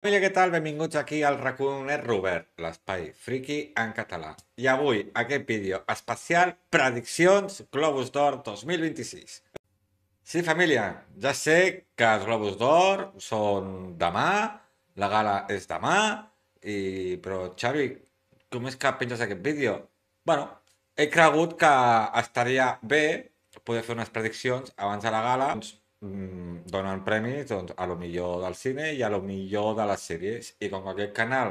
Família, què tal? Benvinguts aquí al Raconet Robert, l'espai friki en català. I avui, aquest vídeo especial, prediccions Globus d'Or 2026. Sí, família, ja sé que els Globus d'Or són demà, la gala és demà, però Xavi, com és que penges aquest vídeo? Bueno, he cregut que estaria bé poder fer unes prediccions abans de la gala, donen premis doncs, a lo millor del cine i a lo millor de les sèries. I com que aquest canal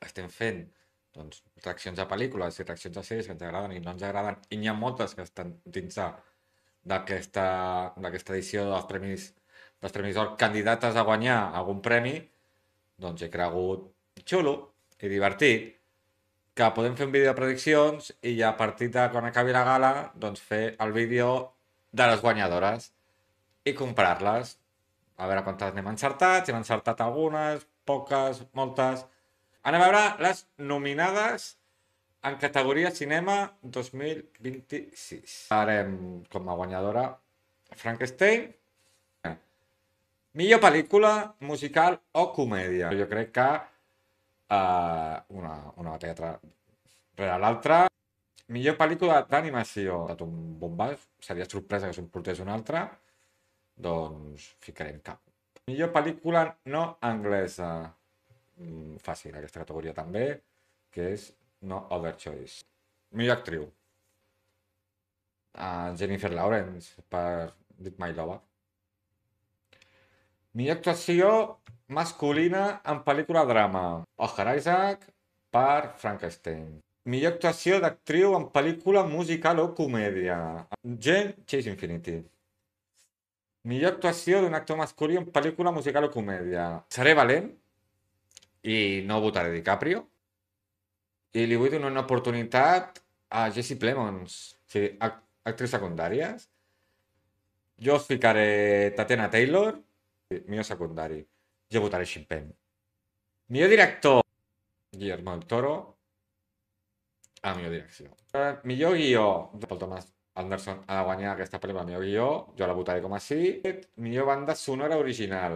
estem fent doncs, reaccions a pel·lícules i reaccions a sèries que ens agraden i no ens agraden, i n'hi ha moltes que estan dins d'aquesta edició dels Premis d'Or candidates a guanyar algun premi, doncs he cregut xulo i divertit que podem fer un vídeo de prediccions i ja a partir de quan acabi la gala doncs fer el vídeo de les guanyadores i comprar-les. A veure quantes n'hem encertat, si hem encertat algunes, poques, moltes. Anem a veure les nominades en categoria cinema 2026. Farem com a guanyadora Frankenstein. Millor pel·lícula, musical o comèdia. Jo crec que una batalla rere l'altra. Millor pel·lícula d'animació. Un bombàs, seria sorpresa que se'n portés una altra. Doncs ficarem cap. Millor pel·lícula no anglesa. Fàcil, aquesta categoria també, que és No Other Choice. Millor actriu. Jennifer Lawrence per Did My Lover. Millor actuació masculina en pel·lícula drama. Oscar Isaac per Frankenstein. Millor actuació d'actriu en pel·lícula musical o comèdia. Jen Chase Infinity. Millor actuació d'un actor masculí en pel·lícula musical o comèdia. Seré valent i no votaré DiCaprio. I li vull donar una oportunitat a Jesse Plemons, o sigui, actrius secundàries. Jo us ficaré Tatiana Taylor, millor secundari. Jo votaré Ximpen. Millor director, Guillermo del Toro. Millor direcció. Millor guió, Paul Thomas Anderson ha de guanyar aquesta pel·lícula millor guió. Jo la votaré com a sí. Millor banda sonora original.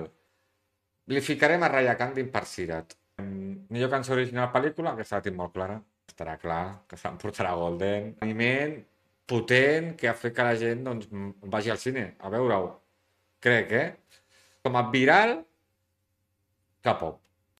Li ficarem a Raya Candy per Sirat. Millor cançó original pel·lícula, aquesta la tinc molt clara. Estarà clar que s'emportarà Golden. Animent potent que ha fet que la gent doncs, vagi al cine a veure-ho. Crec, eh? Com a viral, K-pop.